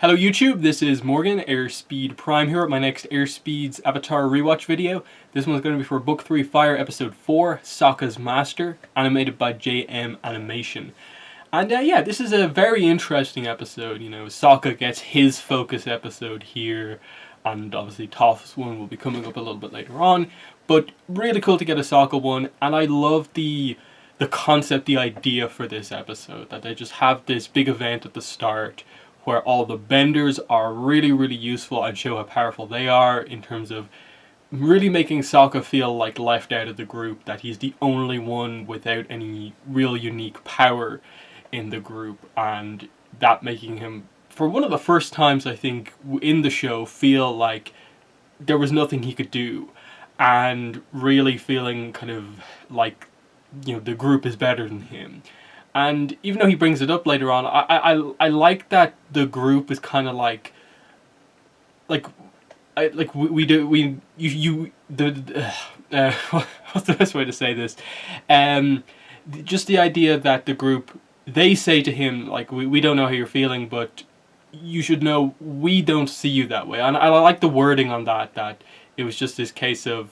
Hello YouTube, this is Morgan, Airspeed Prime here at my next Airspeed's Avatar Rewatch video. This one's going to be for Book 3 Fire Episode 4, Sokkas Master, animated by JM Animation. And yeah, this is a very interesting episode. You know, Sokka gets his focus episode here, and obviously Toph's one will be coming up a little bit later on. But really cool to get a Sokka one, and I love the concept, the idea for this episode, that they just have this big event at the start where all the benders are really useful and show how powerful they are in terms of really making Sokka feel like left out of the group, that he's the only one without any real unique power in the group, and that making him, for one of the first times I think in the show, feel like there was nothing he could do, and really feeling kind of like, you know, the group is better than him. And even though he brings it up later on, I like that the group is kind of like what's the best way to say this? Just the idea that the group, they say to him, like, we don't know how you're feeling, but you should know we don't see you that way. And I like the wording on that, that it was just this case of,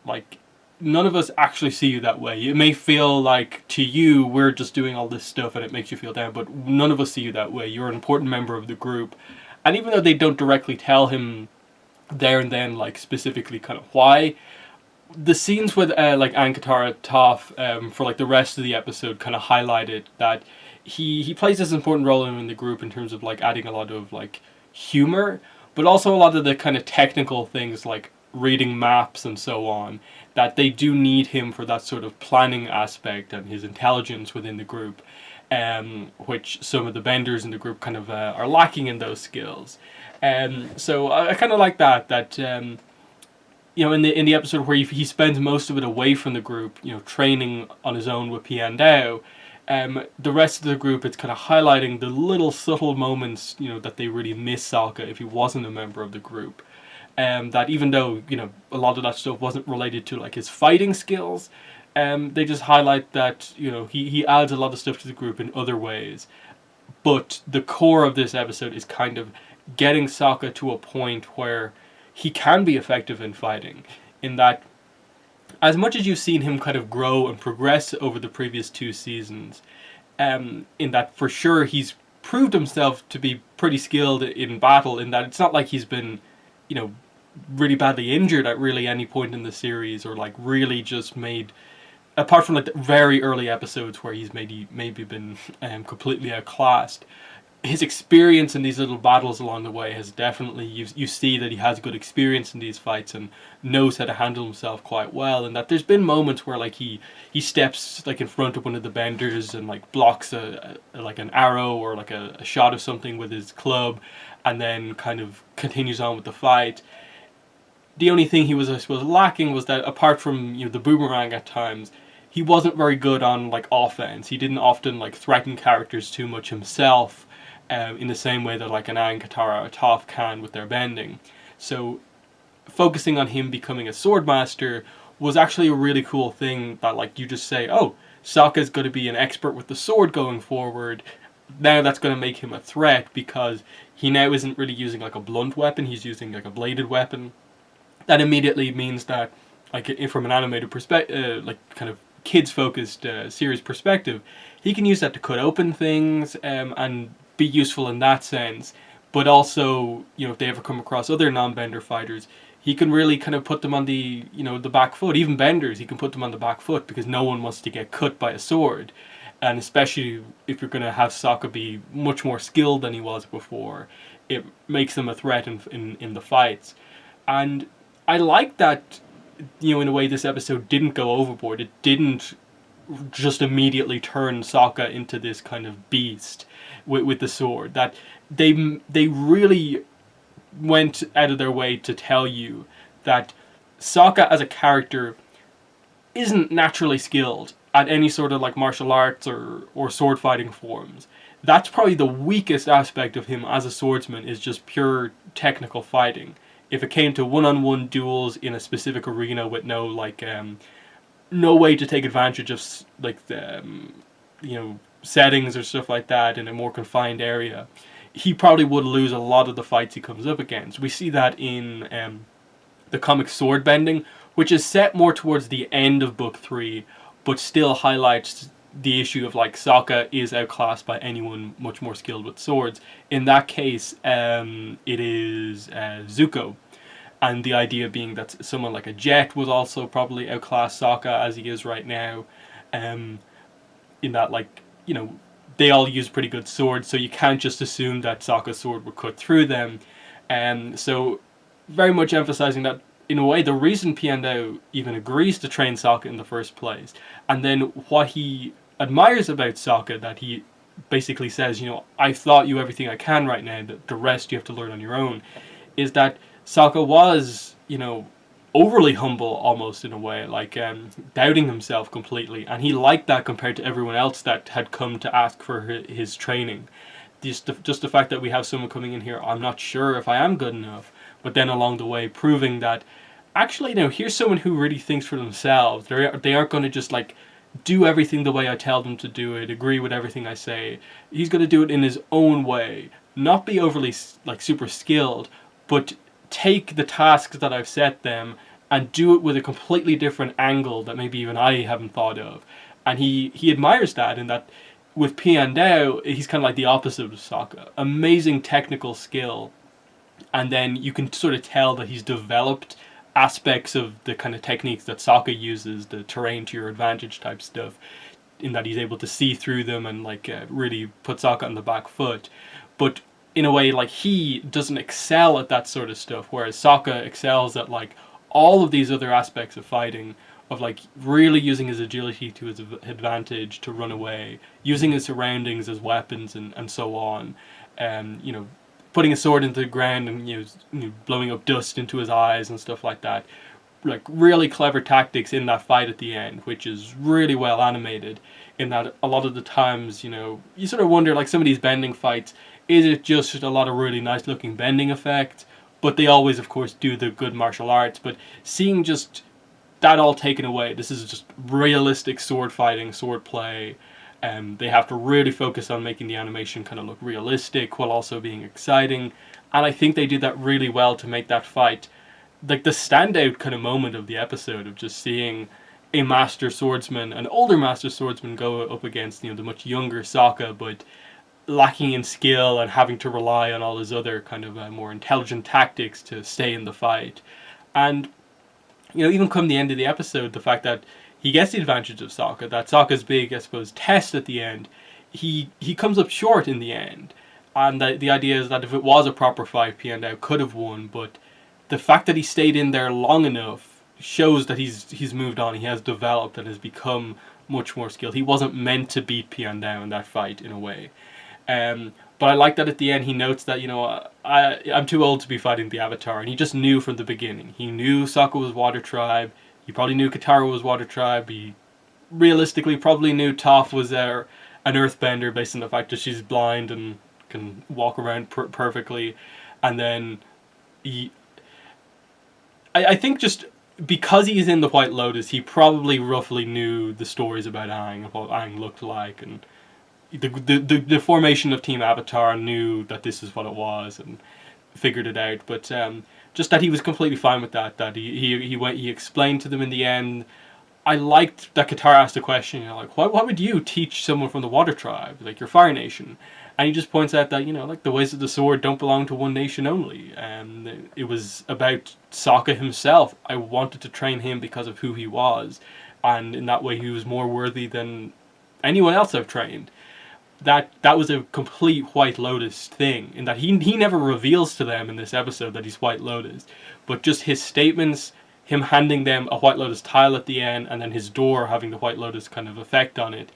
like, none of us actually see you that way. It may feel like to you we're just doing all this stuff and it makes you feel down, but none of us see you that way. You're an important member of the group. And even though they don't directly tell him there and then, like, specifically kind of why, the scenes with like Ankatara, Toph, for like the rest of the episode kind of highlighted that he plays this important role in the group in terms of like adding a lot of like humor, but also a lot of the kind of technical things like reading maps and so on, that they do need him for that sort of planning aspect and his intelligence within the group, which some of the benders in the group kind of are lacking in those skills. So I kind of like that you know, in the episode where he spends most of it away from the group, you know, training on his own with Piandao, the rest of the group, it's kind of highlighting the little subtle moments, you know, that they really miss Sokka if he wasn't a member of the group. That even though, you know, a lot of that stuff wasn't related to like his fighting skills, they just highlight that, you know, he adds a lot of stuff to the group in other ways. But the core of this episode is kind of getting Sokka to a point where he can be effective in fighting, in that as much as you've seen him kind of grow and progress over the previous 2 seasons, in that for sure he's proved himself to be pretty skilled in battle, in that it's not like he's been, you know, really badly injured at really any point in the series, or like really just made, apart from like the very early episodes where he's maybe been completely outclassed, his experience in these little battles along the way has definitely, you see that he has good experience in these fights and knows how to handle himself quite well, and that there's been moments where like he steps like in front of one of the benders and like blocks like an arrow or like a shot of something with his club, and then kind of continues on with the fight. The only thing he was, I suppose, lacking was that apart from, you know, the boomerang at times, he wasn't very good on like offense. He didn't often like threaten characters too much himself, in the same way that like an Aang, Katara, or Toph can with their bending. So focusing on him becoming a sword master was actually a really cool thing, that like you just say, oh, Sokka's going to be an expert with the sword going forward. Now that's going to make him a threat, because he now isn't really using like a blunt weapon, he's using like a bladed weapon. That immediately means that, like, from an animated perspective, like kind of kids focused series perspective, he can use that to cut open things and be useful in that sense. But also, you know, if they ever come across other non-bender fighters, he can really kind of put them on the, you know, the back foot. Even benders, he can put them on the back foot, because no one wants to get cut by a sword. And especially if you're going to have Sokka be much more skilled than he was before, it makes him a threat in the fights. And I like that, you know, in a way this episode didn't go overboard. It didn't just immediately turn Sokka into this kind of beast with the sword. That they really went out of their way to tell you that Sokka as a character isn't naturally skilled at any sort of like martial arts or sword fighting forms. That's probably the weakest aspect of him as a swordsman, is just pure technical fighting. If it came to one-on-one duels in a specific arena with no like no way to take advantage of like the you know, settings or stuff like that in a more confined area, he probably would lose a lot of the fights he comes up against. We see that in the comic Sword Bending, which is set more towards the end of book 3, but still highlights the issue of like Sokka is outclassed by anyone much more skilled with swords. In that case, it is Zuko. And the idea being that someone like a Jet was also probably outclass Sokka as he is right now. In that, like, you know, they all use pretty good swords, so you can't just assume that Sokka's sword would cut through them. So very much emphasizing that, in a way, the reason Piandao even agrees to train Sokka in the first place, and then what he admires about Sokka, that he basically says, you know, I've taught you everything I can right now, the rest you have to learn on your own, is that Sokka was, you know, overly humble almost in a way, like doubting himself completely, and he liked that compared to everyone else that had come to ask for his training. Just the fact that we have someone coming in here, I'm not sure if I am good enough, but then along the way proving that actually, you know, here's someone who really thinks for themselves. They aren't going to just like do everything the way I tell them to do it, agree with everything I say. He's going to do it in his own way, not be overly like super skilled, but take the tasks that I've set them and do it with a completely different angle that maybe even I haven't thought of. And he admires that, in that with Piandao, he's kind of like the opposite of Sokka. Amazing technical skill, and then you can sort of tell that he's developed aspects of the kind of techniques that Sokka uses, the terrain to your advantage type stuff, in that he's able to see through them and like really put Sokka on the back foot. But in a way, like, he doesn't excel at that sort of stuff, whereas Sokka excels at like all of these other aspects of fighting, of like really using his agility to his advantage to run away, using his surroundings as weapons, and so on. You know, putting a sword into the ground and you know, blowing up dust into his eyes and stuff like that. Like really clever tactics in that fight at the end, which is really well animated, in that a lot of the times, you know, you sort of wonder, like, some of these bending fights, is it just a lot of really nice looking bending effects? But they always, of course, do the good martial arts. But seeing just that all taken away, this is just realistic sword fighting, sword play. They have to really focus on making the animation kind of look realistic while also being exciting. And I think they did that really well to make that fight like the standout kind of moment of the episode, of just seeing a master swordsman, an older master swordsman, go up against, you know, the much younger Sokka, but lacking in skill and having to rely on all his other kind of more intelligent tactics to stay in the fight. And, you know, even come the end of the episode, the fact that he gets the advantage of Sokka, that Sokka's big, I suppose, test at the end, he comes up short in the end. And the idea is that if it was a proper fight, Piandao could have won, but the fact that he stayed in there long enough shows that he's moved on, he has developed and has become much more skilled. He wasn't meant to beat Piandao in that fight, in a way. But I like that at the end he notes that, you know, I'm too old to be fighting the Avatar, and he just knew from the beginning. He knew Sokka was Water Tribe, he probably knew Katara was Water Tribe, he realistically probably knew Toph was an Earthbender based on the fact that she's blind and can walk around perfectly. And then I think just because he's in the White Lotus, he probably roughly knew the stories about Aang, and what Aang looked like, and the formation of Team Avatar, knew that this is what it was and figured it out. But just that he was completely fine with that. That he explained to them in the end. I liked that Katara asked a question, you know, like, why would you teach someone from the Water Tribe, like your Fire Nation? And he just points out that, you know, like, the ways of the sword don't belong to one nation only. And it was about Sokka himself. I wanted to train him because of who he was. And in that way he was more worthy than anyone else I've trained. That was a complete White Lotus thing, in that he never reveals to them in this episode that he's White Lotus. But just his statements, him handing them a White Lotus tile at the end, and then his door having the White Lotus kind of effect on it,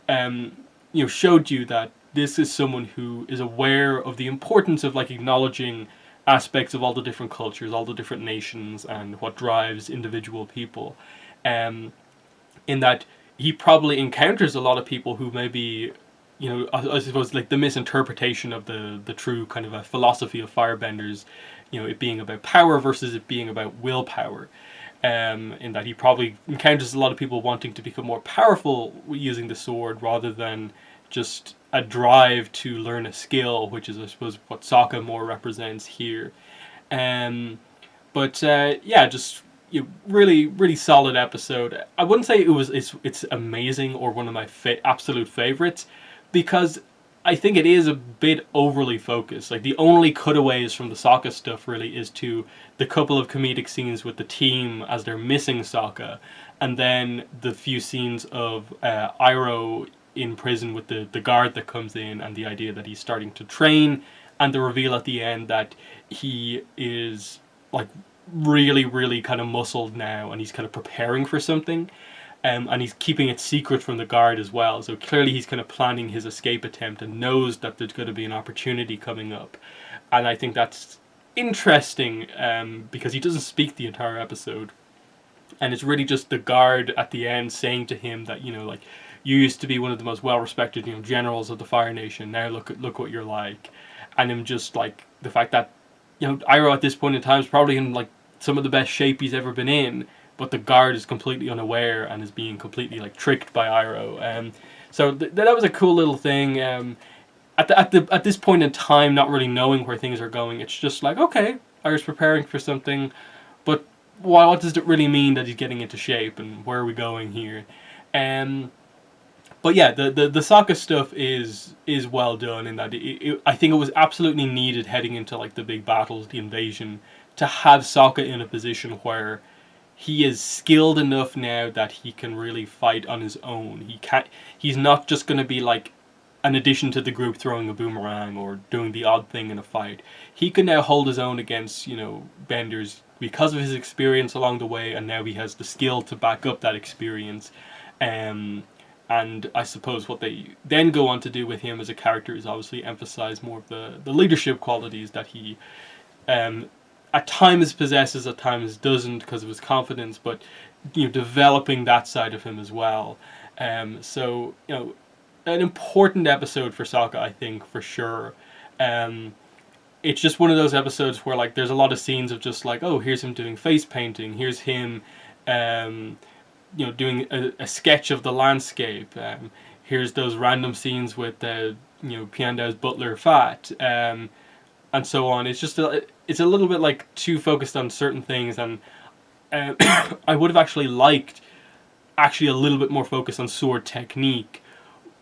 you know, showed you that this is someone who is aware of the importance of, like, acknowledging aspects of all the different cultures, all the different nations, and what drives individual people. In that he probably encounters a lot of people who maybe, you know, I suppose, like, the misinterpretation of the true kind of a philosophy of firebenders, you know, it being about power versus it being about willpower. In that he probably encounters a lot of people wanting to become more powerful using the sword rather than, just a drive to learn a skill, which is, I suppose, what Sokka more represents here. Um, but yeah, just really, really solid episode. I wouldn't say it's amazing or one of my absolute favorites, because I think it is a bit overly focused. Like, the only cutaways from the Sokka stuff really is to the couple of comedic scenes with the team as they're missing Sokka, and then the few scenes of Iroh in prison with the guard that comes in, and the idea that he's starting to train, and the reveal at the end that he is like really, really kind of muscled now, and he's kind of preparing for something. And he's keeping it secret from the guard as well. So clearly he's kind of planning his escape attempt and knows that there's going to be an opportunity coming up. And I think that's interesting, because he doesn't speak the entire episode. And it's really just the guard at the end saying to him that, like, you used to be one of the most well-respected, generals of the Fire Nation. Now look what you're like. And him just, like, the fact that, Iroh at this point in time is probably in, like, some of the best shape he's ever been in, but the guard is completely unaware and is being completely, like, tricked by Iroh. So that was a cool little thing. At this point in time, not really knowing where things are going, it's just like, okay, Iroh's preparing for something, but what does it really mean that he's getting into shape, and where are we going here? But yeah, the Sokka stuff is well done in that I think it was absolutely needed heading into, like, the big battles, the invasion, to have Sokka in a position where he is skilled enough now that he can really fight on his own. He's not just going to be like an addition to the group throwing a boomerang or doing the odd thing in a fight. He can now hold his own against, benders because of his experience along the way, and now he has the skill to back up that experience. And I suppose what they then go on to do with him as a character is obviously emphasize more of the leadership qualities that he at times possesses, at times doesn't because of his confidence, but developing that side of him as well. So an important episode for Sokka, I think, for sure. It's just one of those episodes where, like, there's a lot of scenes of just like, oh, here's him doing face painting, here's him doing a sketch of the landscape, here's those random scenes with Piandao's butler Fat, and so on. It's just it's a little bit like too focused on certain things, and I would have actually liked a little bit more focus on sword technique.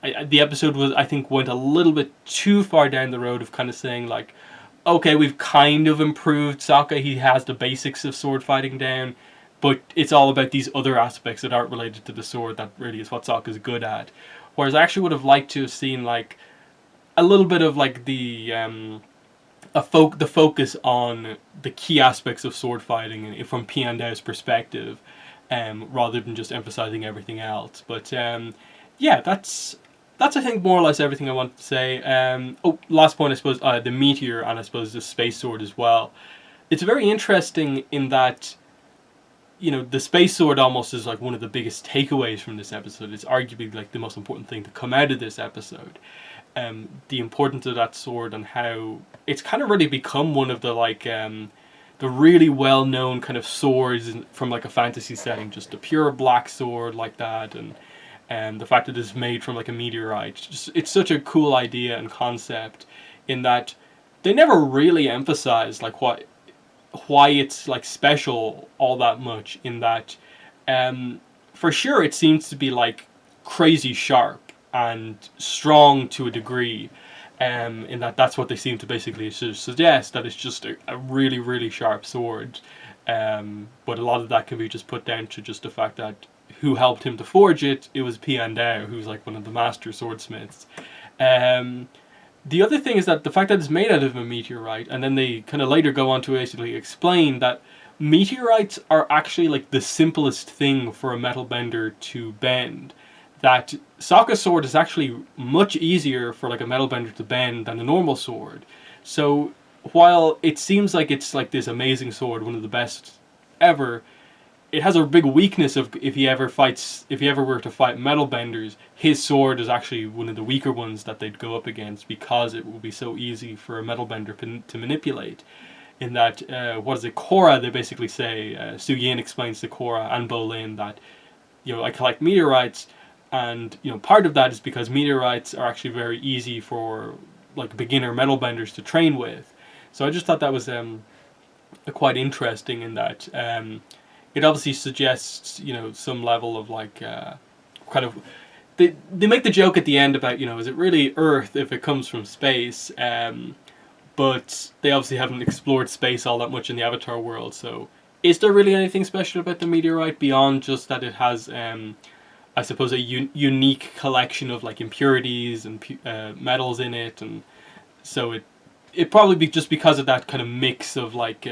The episode I think went a little bit too far down the road of kind of saying, like, okay, we've kind of improved Sokka, he has the basics of sword fighting down, but it's all about these other aspects that aren't related to the sword that really is what Sokka's good at. Whereas I actually would have liked to have seen, like, a little bit of, like, the focus on the key aspects of sword fighting from Piandao's perspective, rather than just emphasizing everything else. But yeah, that's I think more or less everything I wanted to say. Last point, I suppose, the meteor, and I suppose the space sword as well. It's very interesting in that, the space sword almost is like one of the biggest takeaways from this episode. It's arguably like the most important thing to come out of this episode. The importance of that sword and how it's kind of really become one of the, like, the really well-known kind of swords from, like, a fantasy setting. Just a pure black sword like that, and the fact that it's made from, like, a meteorite. It's such a cool idea and concept in that they never really emphasize, like, why it's, like, special all that much, in that for sure it seems to be, like, crazy sharp and strong to a degree, in that's what they seem to basically suggest, that it's just a really, really sharp sword, but a lot of that can be just put down to just the fact that who helped him to forge it, it was Piandao, who's, like, one of the master swordsmiths. The other thing is that the fact that it's made out of a meteorite, and then they kind of later go on to basically explain that meteorites are actually, like, the simplest thing for a metal bender to bend. That Sokka's sword is actually much easier for, like, a metal bender to bend than a normal sword. So while it seems like it's, like, this amazing sword, one of the best ever, it has a big weakness of if he ever were to fight metal benders, his sword is actually one of the weaker ones that they'd go up against, because it will be so easy for a metal bender to manipulate. In that, Korra, they basically say, Su Yin explains to Korra and Bolin that, I collect meteorites, And part of that is because meteorites are actually very easy for like beginner metal benders to train with. So I just thought that was quite interesting in that it obviously suggests some level of like kind of they make the joke at the end about is it really Earth if it comes from space, but they obviously haven't explored space all that much in the Avatar world. So is there really anything special about the meteorite beyond just that it has I suppose a unique collection of like impurities and metals in it, and so it probably be just because of that kind of mix of like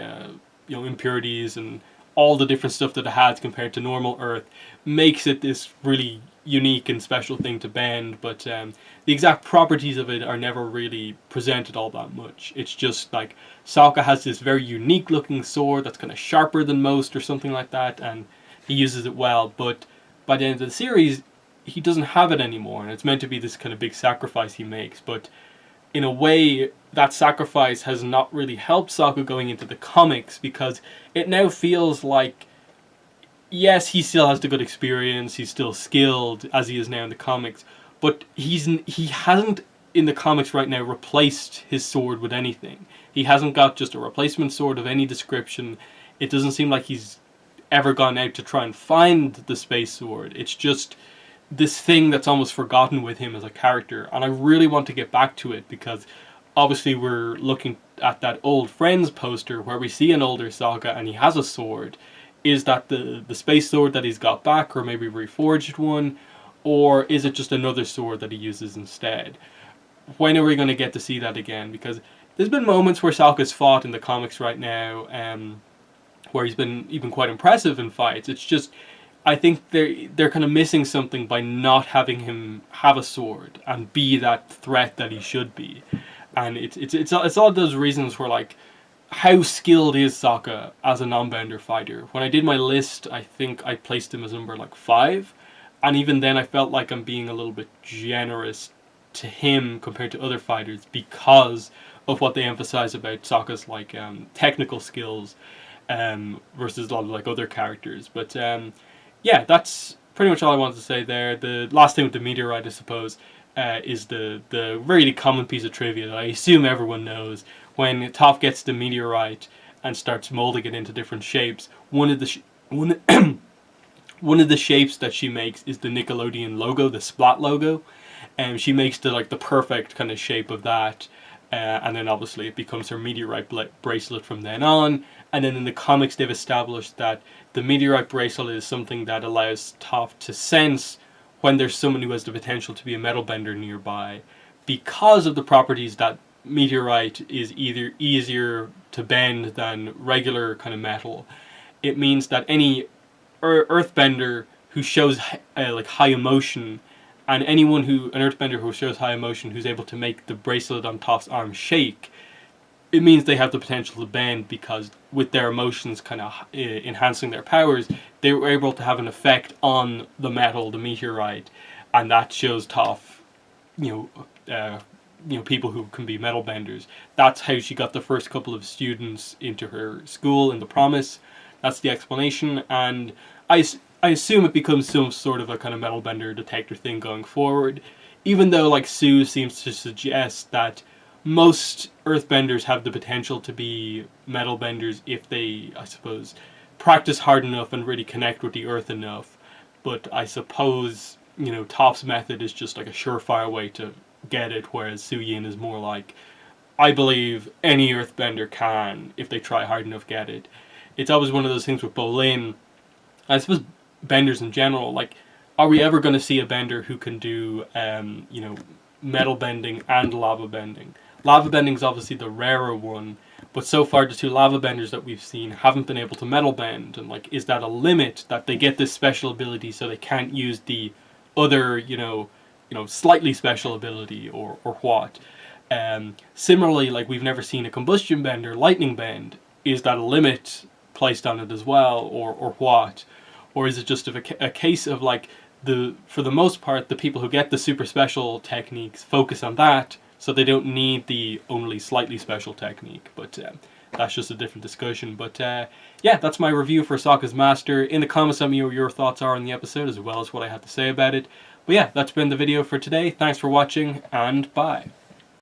impurities and all the different stuff that it has compared to normal Earth makes it this really unique and special thing to bend. But the exact properties of it are never really presented all that much. It's just like Sokka has this very unique looking sword that's kind of sharper than most or something like that, and he uses it well. But by the end of the series, he doesn't have it anymore, and it's meant to be this kind of big sacrifice he makes. But in a way, that sacrifice has not really helped Sokka going into the comics, because it now feels like, yes, he still has the good experience, he's still skilled as he is now in the comics, but he hasn't in the comics right now replaced his sword with anything. He hasn't got just a replacement sword of any description. It doesn't seem like he's ever gone out to try and find the space sword. It's just this thing that's almost forgotten with him as a character, and I really want to get back to it, because obviously we're looking at that old Friends poster where we see an older Sokka and he has a sword. Is that the space sword that he's got back, or maybe reforged one, or is it just another sword that he uses instead? When are we going to get to see that again? Because there's been moments where Sokka's fought in the comics right now, where he's been even quite impressive in fights. It's just, I think they're kind of missing something by not having him have a sword and be that threat that he should be. And it's all those reasons where, like, how skilled is Sokka as a non-bender fighter? When I did my list, I think I placed him as number like 5, and even then I felt like I'm being a little bit generous to him compared to other fighters because of what they emphasize about Sokka's like technical skills versus a lot of like other characters. But yeah, that's pretty much all I wanted to say there. The last thing with the meteorite, I suppose, is the really common piece of trivia that I assume everyone knows. When Toph gets the meteorite and starts molding it into different shapes, one of the shapes that she makes is the Nickelodeon logo, the Splat logo, and she makes the perfect kind of shape of that. And then obviously it becomes her meteorite bracelet from then on. And then in the comics they've established that the meteorite bracelet is something that allows Toph to sense when there's someone who has the potential to be a metal bender nearby, because of the properties that meteorite is either easier to bend than regular kind of metal. It means that any earthbender who shows like high emotion, and an earthbender who shows high emotion who's able to make the bracelet on Toph's arm shake, it means they have the potential to bend, because with their emotions kind of enhancing their powers, they were able to have an effect on the metal, the meteorite, and that shows Toph, people who can be metal benders. That's how she got the first couple of students into her school in The Promise. That's the explanation, and I assume it becomes some sort of a kind of metal bender detector thing going forward, even though like Sue seems to suggest that most earthbenders have the potential to be metal benders if they, I suppose, practice hard enough and really connect with the earth enough. But I suppose, Toph's method is just like a surefire way to get it, whereas Su Yin is more like, I believe any earthbender can, if they try hard enough, get it. It's always one of those things with Bolin. I suppose benders in general, like, are we ever going to see a bender who can do, metal bending and lava bending? Lava bending is obviously the rarer one, but so far the two lava benders that we've seen haven't been able to metal bend, and like, is that a limit that they get this special ability so they can't use the other, slightly special ability, or what? Similarly, like, we've never seen a combustion bender lightning bend. Is that a limit placed on it as well, or what? Or is it just a case of like, for the most part, the people who get the super special techniques focus on that, so they don't need the only slightly special technique. But that's just a different discussion. But yeah, that's my review for Sokkas Master. In the comments, let me know what your thoughts are on the episode, as well as what I had to say about it. But yeah, that's been the video for today. Thanks for watching, and bye.